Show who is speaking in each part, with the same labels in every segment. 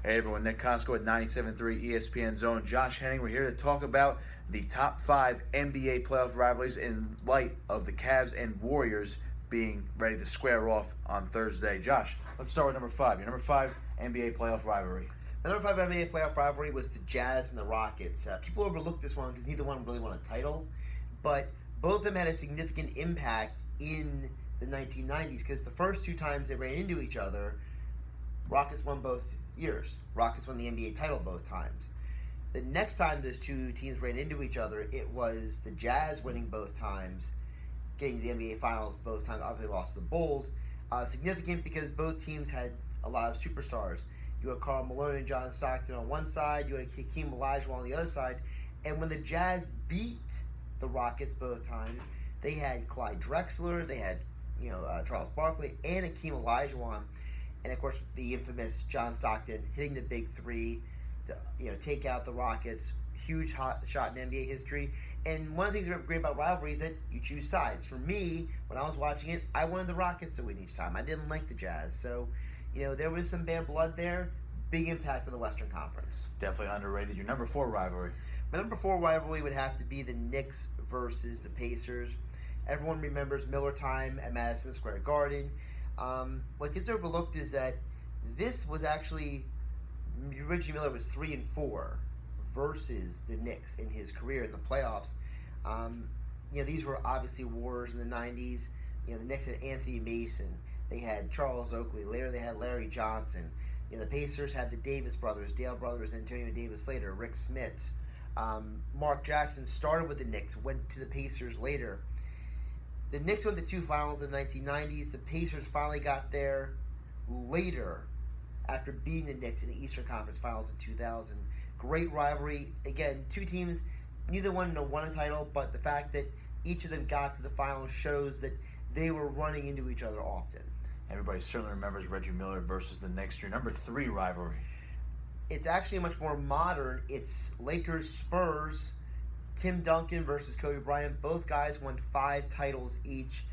Speaker 1: Hey everyone, Nick Kosko at 97.3 ESPN Zone. Josh Hennig, we're here to talk about the top 5 NBA playoff rivalries in light of the Cavs and Warriors being ready to square off on Thursday. Josh, let's start with number 5. Your number 5 NBA playoff rivalry.
Speaker 2: My number 5 NBA playoff rivalry was the Jazz and the Rockets. People overlooked this one because neither one really won a title, but both of them had a significant impact in the 1990s because the first two times they ran into each other, Rockets won both years. Rockets won the NBA title both times. The next time those two teams ran into each other, it was the Jazz winning both times, getting to the NBA Finals both times. Obviously lost to the Bulls. Significant because both teams had a lot of superstars. You had Karl Malone and John Stockton on one side. You had Hakeem Olajuwon on the other side. And when the Jazz beat the Rockets both times, they had Clyde Drexler, they had Charles Barkley, and Hakeem Olajuwon. And of course, the infamous John Stockton hitting the big three to take out the Rockets. Huge hot shot in NBA history. And one of the things that's great about rivalry is that you choose sides. For me, when I was watching it, I wanted the Rockets to win each time. I didn't like the Jazz. So, there was some bad blood there. Big impact on the Western Conference.
Speaker 1: Definitely underrated. Your number 4 rivalry.
Speaker 2: My number 4 rivalry would have to be the Knicks versus the Pacers. Everyone remembers Miller time at Madison Square Garden. What gets overlooked is that this was actually Reggie Miller was 3-4 versus the Knicks in his career in the playoffs. These were obviously wars in the 90s. The Knicks had Anthony Mason. They had Charles Oakley. Later they had Larry Johnson. The Pacers had the Davis brothers, Dale brothers, Antonio Davis later, Rick Smith. Mark Jackson started with the Knicks, went to the Pacers later. The Knicks went to 2 finals in the 1990s. The Pacers finally got there later after beating the Knicks in the Eastern Conference Finals in 2000. Great rivalry. Again, two teams, neither one won a title, but the fact that each of them got to the finals shows that they were running into each other often.
Speaker 1: Everybody certainly remembers Reggie Miller versus the Knicks. Your number 3 rivalry.
Speaker 2: It's actually much more modern. It's Lakers-Spurs. Tim Duncan versus Kobe Bryant. Both guys won 5 titles each.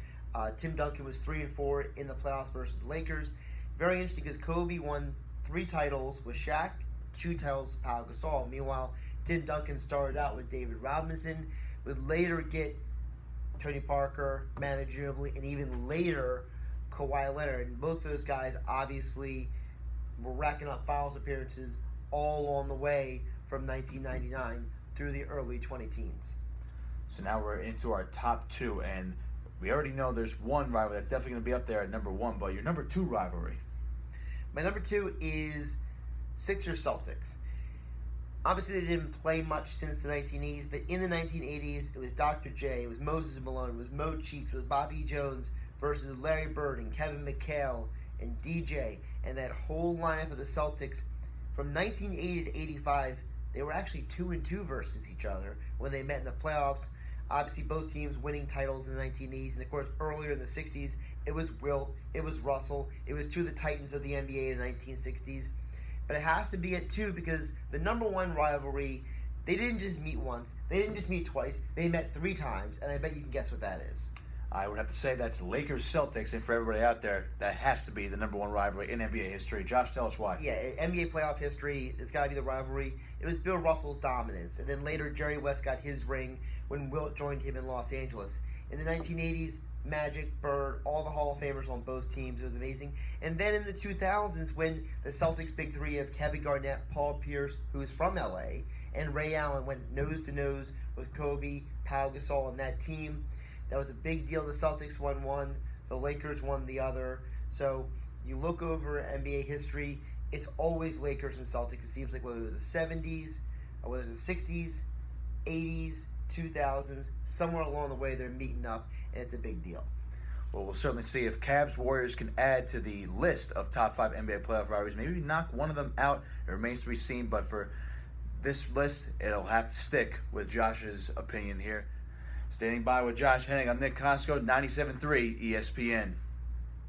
Speaker 2: Tim Duncan was 3-4 in the playoffs versus the Lakers. Very interesting because Kobe won 3 titles with Shaq, 2 titles with Pau Gasol. Meanwhile, Tim Duncan started out with David Robinson, would later get Tony Parker, Manu Ginobili, and even later Kawhi Leonard. And both those guys obviously were racking up finals appearances all along the way from 1999 through the early 2010s.
Speaker 1: So now we're into our top 2, and we already know there's one rivalry that's definitely going to be up there at number 1, but your number 2 rivalry.
Speaker 2: My number 2 is Sixers-Celtics. Obviously, they didn't play much since the 1980s, but in the 1980s, it was Dr. J, it was Moses Malone, it was Mo Cheeks, it was Bobby Jones versus Larry Bird and Kevin McHale and DJ, and that whole lineup of the Celtics from 1980 to 85. They were actually 2-2 versus each other when they met in the playoffs. Obviously, both teams winning titles in the 1980s. And, of course, earlier in the 60s, it was Wilt, it was Russell. It was 2 of the titans of the NBA in the 1960s. But it has to be at 2 because the number 1 rivalry, they didn't just meet once. They didn't just meet twice. They met 3 times. And I bet you can guess what that is.
Speaker 1: I would have to say that's Lakers-Celtics, and for everybody out there, that has to be the number 1 rivalry in NBA history. Josh, tell us why.
Speaker 2: Yeah, NBA playoff history, it's got to be the rivalry. It was Bill Russell's dominance, and then later Jerry West got his ring when Wilt joined him in Los Angeles. In the 1980s, Magic, Bird, all the Hall of Famers on both teams. It was amazing. And then in the 2000s, when the Celtics' big three of Kevin Garnett, Paul Pierce, who is from LA, and Ray Allen went nose-to-nose with Kobe, Pau Gasol, and that team. That was a big deal. The Celtics won one. The Lakers won the other. So you look over NBA history, it's always Lakers and Celtics. It seems like whether it was the 70s or whether it was the 60s, 80s, 2000s, somewhere along the way they're meeting up, and it's a big deal.
Speaker 1: Well, we'll certainly see if Cavs Warriors can add to the list of top 5 NBA playoff rivalries. Maybe knock one of them out. It remains to be seen, but for this list, it'll have to stick with Josh's opinion here. Standing by with Josh Hennig, I'm Nick Kosko, 97.3 ESPN.